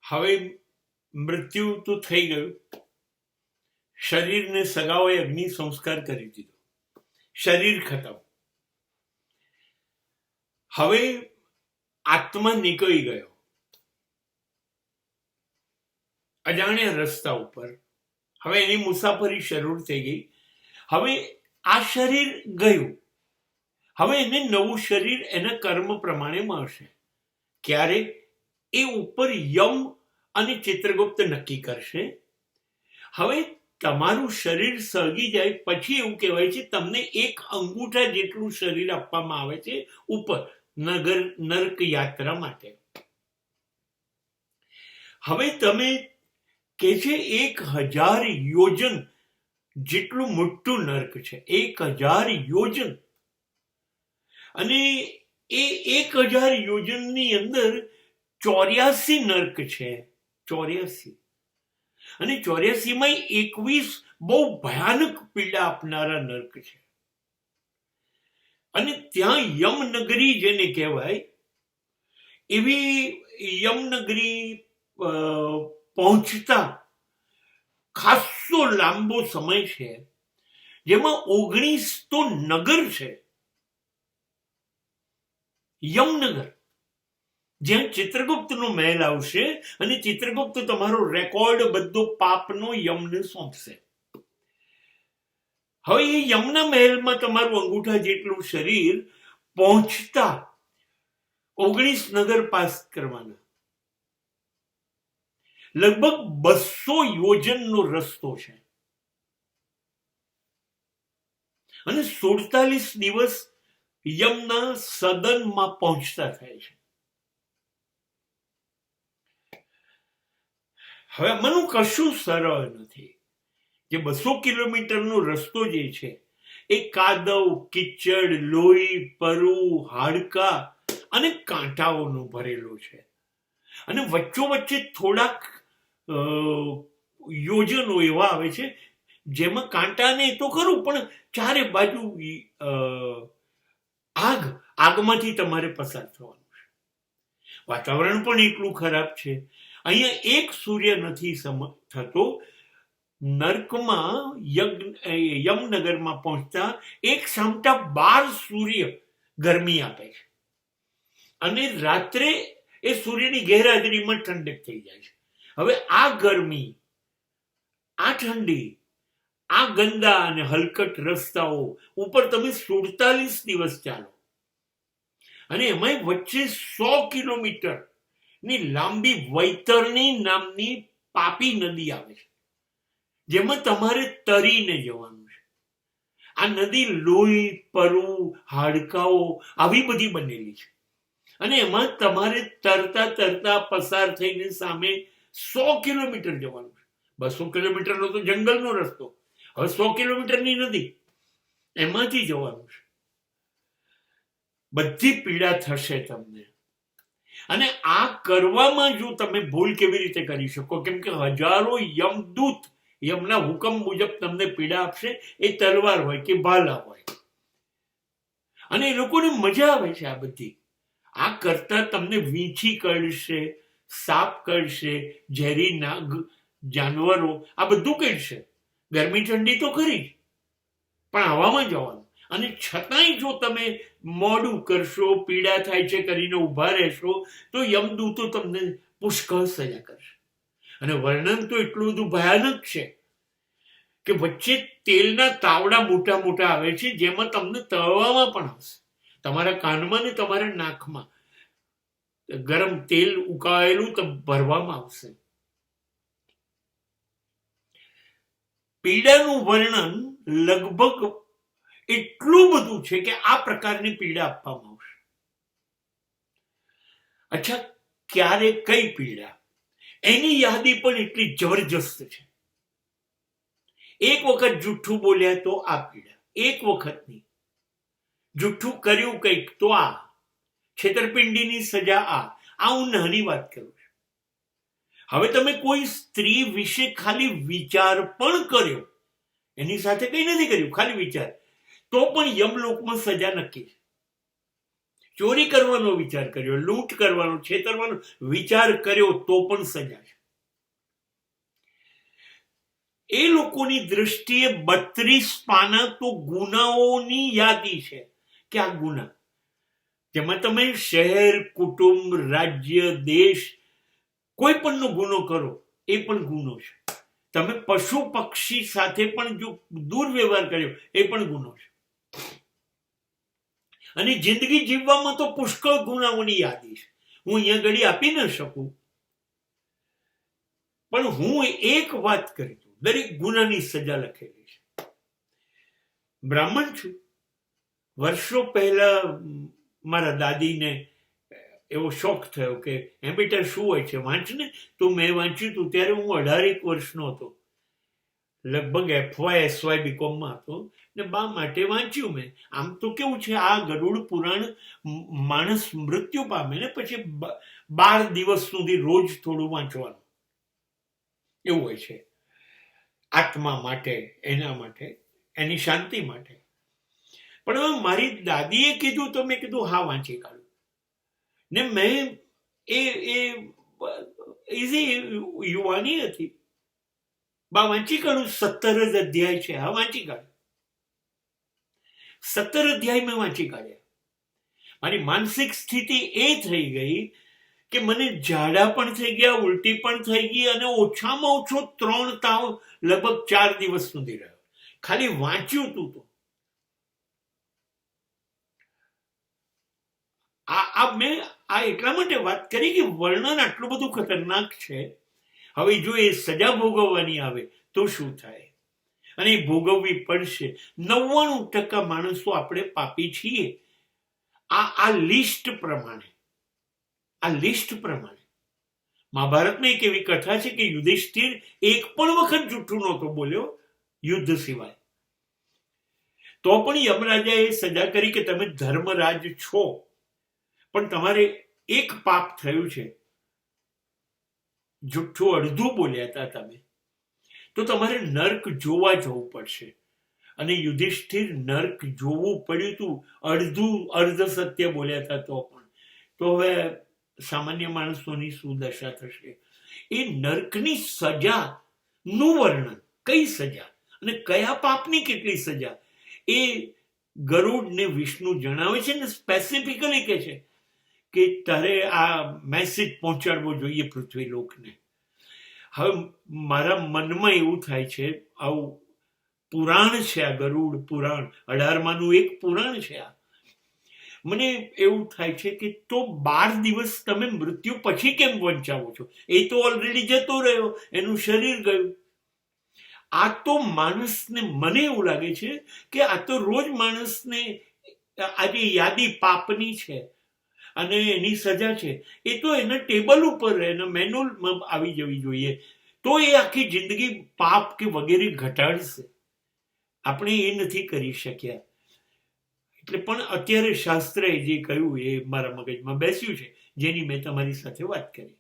હવે મૃત્યુ તો થઈ ગયું, શરીરને સગાઓએ અગ્નિ સંસ્કાર કરી દીધો, શરીર ખતમ. હવે આત્મા નીકળી ગયો અજાણ્યા રસ્તા ઉપર. હવે એની મુસાફરી શરૂ થઈ ગઈ. હવે આ શરીર ગયું, હવે એને નવું શરીર એના કર્મ પ્રમાણે મળશે. ક્યારે? એ ઉપર યમ અને ચિત્રગુપ્ત નક્કી કરશે. હવે તમારું શરીર સળગી જાય પછી એવું કહેવાય છે તમને એક અંગૂઠા જેટલું શરીર આપવામાં આવે છે ઉપર નર્ક યાત્રા માટે. હવે તમે કે છે 1000 યોજન જેટલું મોટું નર્ક છે, 1000 યોજન. અને એ 1000 યોજનની અંદર 84 નર્ક છે, 84. અને 84માં 21 બહુ ભયાનક પીડા આપનારા નર્ક છે. અને ત્યાં યમનગરી જેને કહેવાય એવી યમનગરી પહોંચતા ખાસો લાંબો સમય છે, જેમાં 19 તો નગર છે. યમનગર જ્યાં ચિત્રગુપ્તનો મહેલ આવશે અને ચિત્રગુપ્ત તમારો રેકોર્ડ બધો પાપનો યમને સોંપશે. હવે એ યમના મહેલમાં તમારું અંગૂઠા જેટલું શરીર પહોંચતા 19 નગર પાસ કરવાના. લગભગ 200 યોજનનો રસ્તો છે. અને 47 દિવસ યમના સદનમાં પહોંચતા થાય છે. હવે આમાંનું કશું સરળ નથી. જે 200 કિલોમીટરનો રસ્તો જે છે એ કાદવ, કિચડ, લોહી, પરુ, હાડકા અને કાંટાઓનો ભરેલો છે. અને વચ્ચોવચ્ચે થોડાક યોજનો એવા આવે છે જેમાં કાંટાને તો ખરું, પણ ચારે બાજુ આગમાંથી તમારે પસાર થવાનું છે. વાતાવરણ પણ એટલું ખરાબ છે. અહીંયા એક સૂર્ય નથી થતો. નર્કમાં યમનગરમાં પહોંચતા એક સામટા 12 સૂર્ય ગરમી આપે છે. અને રાત્રે એ સૂર્યની ગેરહાજરીમાં ઠંડક થઈ જાય છે. હવે આ ગરમી, આ ઠંડી, આ ગંદા અને હલકટ રસ્તાઓ ઉપર તમે 47 દિવસ ચાલો. અને એમાં વચ્ચે 100 કિલોમીટર ની લાંબી વૈતરણી નામની પાપી નદી આવે છે, જેમાં તમારે તરીને જવાનું છે. આ નદી લોહી, પરુ, હાડકાઓ આવી બધી બનેલી છે. અને એમાં તમારે તરતા તરતા પસાર થઈને સામે 100 કિલોમીટર જવાનું છે. 200 કિલોમીટરનો તો જંગલનો રસ્તો, હવે 100 કિલોમીટરની નદી, એમાંથી જવાનું છે. બધી પીડા થશે તમને. અને આ કરવામાં જો તમે ભૂલ કેવી રીતે કરી શકો? કેમ કે હજારો યમદૂત યમના હુકમ મુજબ તમને પીડા આપશે. એ તલવાર હોય કે ભાલા હોય. અને એ લોકોને મજા આવે છે આ બધી. આ કરતા તમને વીંછી કરડશે, સાપ કરડશે, ઝેરી નાગ જાનવરો, આ બધું કરડશે. ગરમી ઠંડી તો ખરી જ, પણ આવામાં જવાનું. અને છતાંય જો તમે મોડું કરશો, પીડા થાય છે કરીને ઊભા રહેશો, તો યમદૂતો તમને પુષ્કળ સજા કરશે. અને વર્ણન તો એટલું બધું ભયાનક છે કે વચ્ચે તેલના તાવડા મોટા મોટા આવે છે, જેમાં તમને તળવામાં પણ આવશે. તમારા કાનમાં ને તમારા નાકમાં ગરમ તેલ ઉકાળેલું ભરવામાં આવશે. પીડાનું વર્ણન લગભગ એટલું બધું છે કે આ પ્રકારની પીડા આપવામાં આવશે. અચ્છા, ક્યારે કઈ પીડા? એની યાદી પણ એટલી જબરજસ્ત છે. એક વખત જુઠ્ઠું બોલ્યા તો આ પીડા, એક વખતની. જુઠ્ઠું કર્યું કંઈક તો આ, છેતરપિંડીની સજા આ હું નાની વાત કરું છું. હવે તમે કોઈ સ્ત્રી વિશે ખાલી વિચાર પણ કર્યો, એની સાથે કંઈ નથી કર્યું, ખાલી વિચાર, તો પણ યમલોકમાં સજા નક્કી છે. ચોરી કરવાનો વિચાર કર્યો, લૂંટ કરવાનો, છેતરવાનો વિચાર કર્યો તો પણ સજા છે. એ લોકોની દ્રષ્ટિએ 32 પાના તો ગુનાઓની યાદી છે કે આ ગુના, જેમાં તમે શહેર, કુટુંબ, રાજ્ય, દેશ, કોઈ પણનો ગુનો કરો એ પણ ગુનો છે. તમે પશુ પક્ષી સાથે પણ જો દુર્વ્યવહાર કર્યો એ પણ ગુનો છે. અને જિંદગી જીવવામાં તો પુષ્કળ ગુનાઓની યાદી છે. હું અહીંયા ઘડી આપી ન શકું, પણ હું એક વાત કરી દઉં, દરેક ગુનાની સજા લખેલી છે. બ્રાહ્મણ છું. વર્ષો પહેલા મારા દાદીને એવો શોખ થયો કે હે બેટા શું હોય છે વાંચ ને. તો મેં વાંચ્યું હતું. ત્યારે હું 18 વર્ષનો હતો, લગભગ FY BComમાં હતો ને બા માટે વાંચ્યું મેં. આમ તો કેવું છે, આ ગરુડ પુરાણ માણસ મૃત્યુ પામે ને પછી 12 દિવસ સુધી રોજ થોડું વાંચવાનું એવું હોય છે, આત્મા માટે, એના માટે, એની શાંતિ માટે. પણ હવે મારી દાદીએ કીધું તો મેં કીધું હા વાંચી કાઢું ને. મેં યુવાની હતી, બા વાંચી કાઢું. 17 જ અધ્યાય છે, હા વાંચી કાઢું. 17 અધ્યાય મેં વાંચી કાઢ્યા. મારી માનસિક સ્થિતિ એ થઈ ગઈ કે મને ઝાડા પણ થઈ ગયા, ઉલટી પણ થઈ ગઈ અને ઓછામાં ઓછો 3 તાવ લગભગ 4 દિવસ સુધી રહ્યો, ખાલી વાંચ્યું તું તો. મેં એટલા માટે વાત કરી કે વર્ણન આટલું બધું ખતરનાક છે. હવે જો એ સજા ભોગવવાની આવે તો શું થાય, અને એ ભોગવવી પડશે. 99% માણસો આપણે પાપી છીએ. આ લિસ્ટ પ્રમાણે મહાભારતમાં એક એવી કથા છે કે યુધિષ્ઠિર એક પણ વખત જૂઠું નહોતો બોલ્યો યુદ્ધ સિવાય. તો પણ યમરાજાએ સજા કરી કે તમે ધર્મરાજ છો, પણ તમારે એક પાપ થયું છે, જુઠ્ઠું અડધું બોલ્યા હતા તમે, તો તમારે નર્ક જોવા જવું પડશે. અને યુધિષ્ઠિર નર્ક જોવું પડ્યું હતું, અર્ધ સત્ય બોલ્યા હતા તો પણ. તો હવે સામાન્ય માણસોની શું દશા થશે? એ નર્કની સજાનું વર્ણન, કઈ સજા અને કયા પાપની કેટલી સજા, એ ગરુડ ને વિષ્ણુ જણાવે છે ને સ્પેસિફિકલી કહે છે કે તારે આ મેસેજ પહોંચાડવો જોઈએ પૃથ્વી લોકને. હવે મારા મનમાં એવું થાય છે, આવું પુરાણ છે આ ગરુડ પુરાણ, 18માનું એક પુરાણ છે આ. મને એવું થાય છે કે તો 12 દિવસ તમે મૃત્યુ પછી કેમ વંચાવો છો? એ તો ઓલરેડી જતો રહ્યો, એનું શરીર ગયું. આ તો માણસને, મને એવું લાગે છે કે આ તો રોજ માણસને આજે યાદી પાપની છે અને એની સજા છે, એ તો એના ટેબલ ઉપર, એના મેન્યુઅલમાં આવી જવી જોઈએ. તો એ આખી જિંદગી પાપ કે વગેરે ઘટાડશે. આપણે એ નથી કરી શક્યા. એટલે પણ અત્યારે શાસ્ત્રએ જે કહ્યું એ મારા મગજમાં બેસ્યું છે, જેની મેં તમારી સાથે વાત કરી.